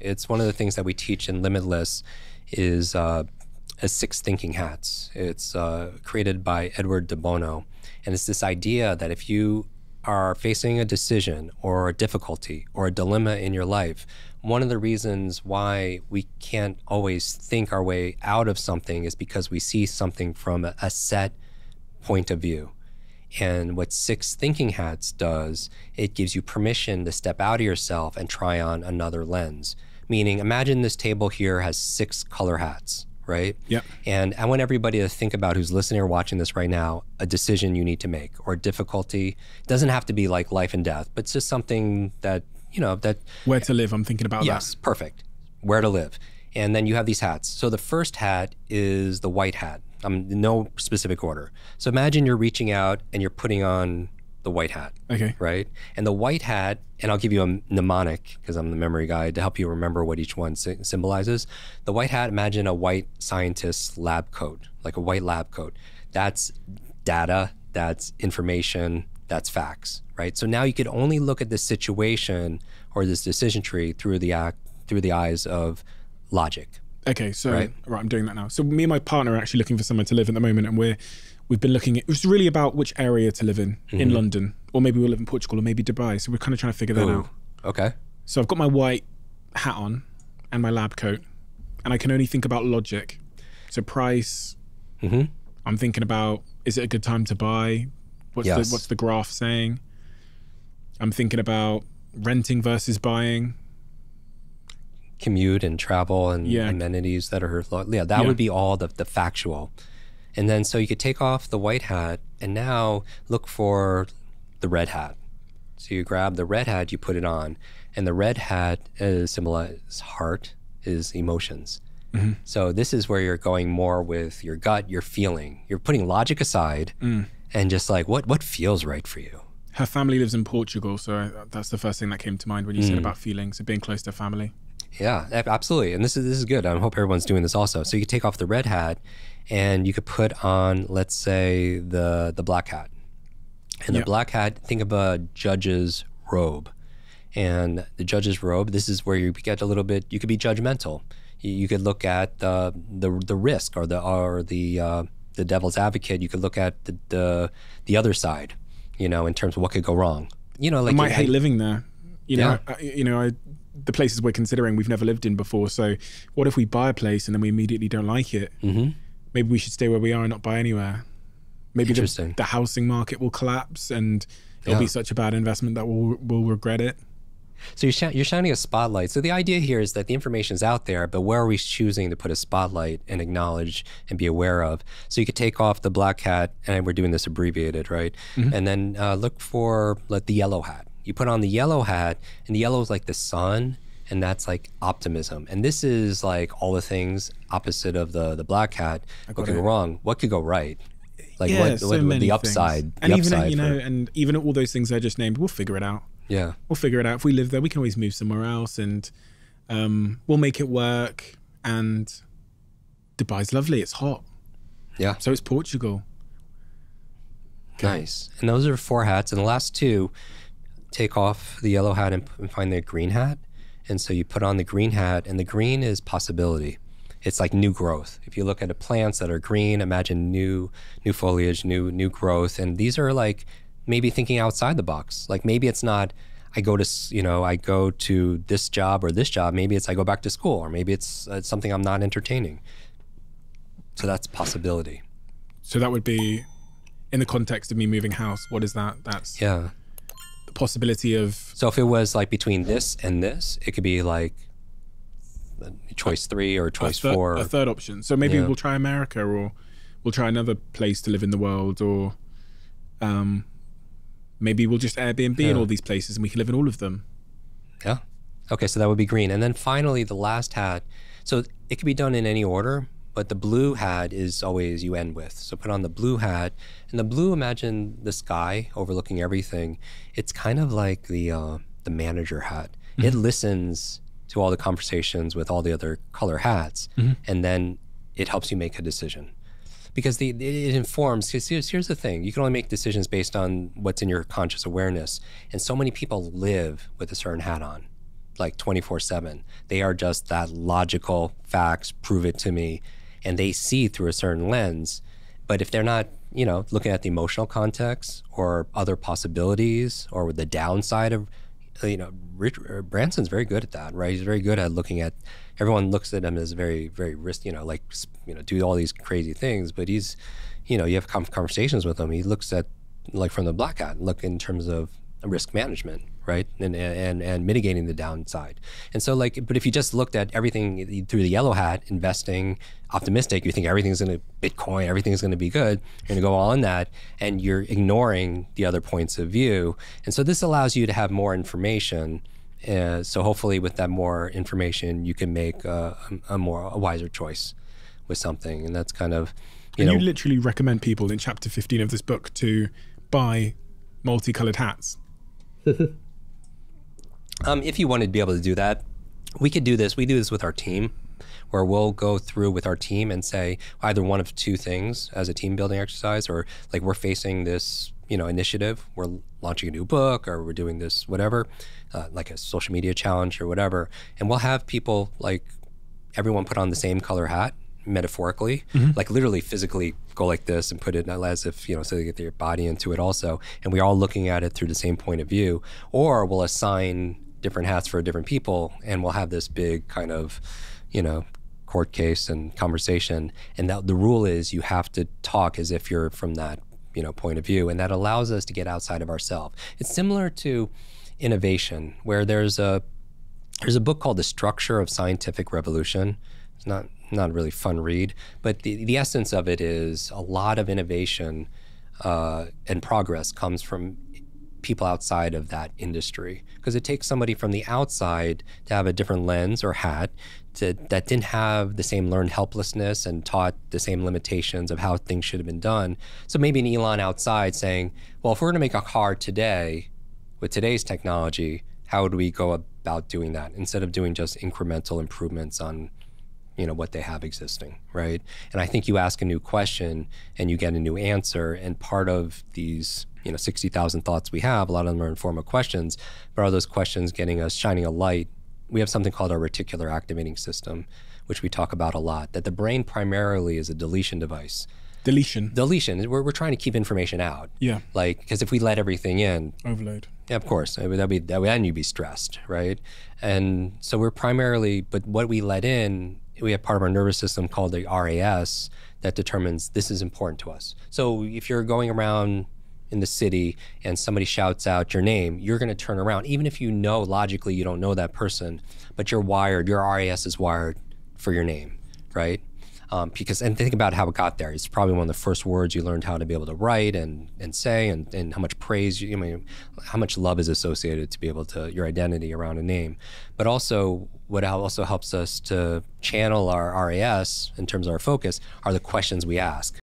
It's one of the things that we teach in Limitless is six thinking hats. It's created by Edward de Bono. And it's this idea that if you are facing a decision or a difficulty or a dilemma in your life, one of the reasons why we can't always think our way out of something is because we see something from a set point of view. And what six thinking hats does, it gives you permission to step out of yourself and try on another lens. Meaning, imagine this table here has 6 color hats, right? Yep. And I want everybody to think about, who's listening or watching this right now, a decision you need to make or a difficulty. It doesn't have to be like life and death, but it's just something that, you know, that... Where to live, I'm thinking about that. Yes, perfect. Where to live. And then you have these hats. So the first hat is the white hat. No specific order. So imagine you're reaching out and you're putting on the white hat. Okay. Right? And the white hat, and I'll give you a mnemonic because I'm the memory guy to help you remember what each one symbolizes. The white hat, imagine a white scientist's lab coat, like a white lab coat. That's data, that's information, that's facts, right? So now you could only look at this situation or this decision tree through the eyes of logic. Okay, so right, I'm doing that now. So me and my partner are actually looking for somewhere to live at the moment, and we've been looking at, it was really about which area to live in London, or maybe we'll live in Portugal, or maybe Dubai. So we're kind of trying to figure that out. Okay. So I've got my white hat on and my lab coat, and I can only think about logic. So price, I'm thinking about, is it a good time to buy? What's the graph saying? I'm thinking about renting versus buying. Commute and travel and amenities that are, that would be all the factual. And then so you could take off the white hat and now look for the red hat. So you grab the red hat, you put it on, and the red hat symbolizes heart, is emotions. So this is where you're going more with your gut, your feeling. You're putting logic aside and just like, what feels right for you? Her family lives in Portugal, so that's the first thing that came to mind when you said about feelings, so being close to family. Yeah, absolutely. And this is good. I hope everyone's doing this also. So you could take off the red hat and you could put on, let's say, the black hat. And the black hat, think of a judge's robe. And the judge's robe, this is where you get a little bit, you could be judgmental. You could look at the risk or the devil's advocate. You could look at the other side, you know, in terms of what could go wrong. You know, like I might hate living there. You know, the places we're considering we've never lived in before. So what if we buy a place and then we immediately don't like it? Maybe we should stay where we are and not buy anywhere. Maybe the housing market will collapse and it'll be such a bad investment that we'll regret it. So you're shining a spotlight. So the idea here is that the information is out there, but where are we choosing to put a spotlight and acknowledge and be aware of? So you could take off the black hat, and we're doing this abbreviated, right? And then look for the yellow hat. You put on the yellow hat, and the yellow is like the sun, and that's like optimism. And this is like all the things opposite of the black hat. What could go wrong? What could go right? Like what the upside? And even even all those things I just named, we'll figure it out. Yeah, we'll figure it out. If we live there, we can always move somewhere else, and we'll make it work. And Dubai's lovely. It's hot. Yeah. So it's Portugal. Nice. And those are 4 hats, and the last 2. Take off the yellow hat and find the green hat. And so you put on the green hat, and the green is possibility. It's like new growth. If you look at the plants that are green, imagine new foliage, new growth. And these are like maybe thinking outside the box. Like maybe it's not, I go to this job or this job. Maybe it's I go back to school, or maybe it's something I'm not entertaining. So that's possibility. So that would be in the context of me moving house. What is that? That's the possibility of... So if it was like between this and this, it could be like choice 3 or choice 4. A third option. So maybe we'll try America, or we'll try another place to live in the world, or maybe we'll just Airbnb in all these places and we can live in all of them. Yeah. Okay, so that would be green. And then finally, the last hat. So it could be done in any order, but the blue hat is always you end with. So put on the blue hat, and the blue, imagine the sky overlooking everything. It's kind of like the manager hat. It listens to all the conversations with all the other color hats, and then it helps you make a decision. Because it informs, because here's the thing, you can only make decisions based on what's in your conscious awareness. And so many people live with a certain hat on. like 24/7. They are just that logical facts, prove it to me, and they see through a certain lens. But if they're not, you know, looking at the emotional context or other possibilities or the downside of, you know, Branson's very good at that, right? He's very good at looking at, everyone looks at him as very, very risk, you know, like, you know, do all these crazy things, but he's, you know, you have conversations with him. He looks at, like, from the black hat, look in terms of risk management, right? And mitigating the downside. And so, like, but if you just looked at everything through the yellow hat, investing, optimistic, you think everything's going to Bitcoin, everything's going to be good, you're going to go all in that, and you're ignoring the other points of view. And so this allows you to have more information. So hopefully with that more information, you can make a wiser choice with something. And that's kind of, you know. You literally recommend people in chapter 15 of this book to buy multicolored hats. If you wanted to be able to do that, we could do this. We do this with our team, where we'll go through with our team and say either one of two things as a team building exercise, or like we're facing this, you know, initiative, we're launching a new book, or we're doing this whatever, like a social media challenge or whatever, and we'll have people, like, everyone put on the same color hat, metaphorically, like literally physically go like this and put it as if, you know, so they get their body into it also, and we're all looking at it through the same point of view. Or we'll assign different hats for different people, and we'll have this big kind of, you know, court case and conversation, and that the rule is you have to talk as if you're from that, you know, point of view, and that allows us to get outside of ourselves. It's similar to innovation, where there's a book called The Structure of Scientific Revolution. It's not a really fun read, but the essence of it is a lot of innovation and progress comes from people outside of that industry, because it takes somebody from the outside to have a different lens or hat that didn't have the same learned helplessness and taught the same limitations of how things should have been done. So maybe an Elon outside saying, well, if we're going to make a car today with today's technology, how would we go about doing that instead of doing just incremental improvements on, you know, what they have existing, right? And I think you ask a new question and you get a new answer, and part of these, you know, 60,000 thoughts we have, a lot of them are informal questions, but are those questions getting us, shining a light? We have something called our reticular activating system, which we talk about a lot, that the brain primarily is a deletion device. Deletion. We're trying to keep information out. Yeah. Like, because if we let everything in. Overload. Yeah, of course. Then you'd be stressed, right? And so we're primarily, but what we let in, we have part of our nervous system called the RAS that determines this is important to us. So if you're going around in the city and somebody shouts out your name, you're going to turn around, even if you know logically you don't know that person, but you're wired, your RAS is wired for your name, right? Because, and think about how it got there. It's probably one of the first words you learned how to be able to write and say, and how much praise, I mean, how much love is associated to be able to, your identity around a name. But also, what also helps us to channel our RAS in terms of our focus are the questions we ask.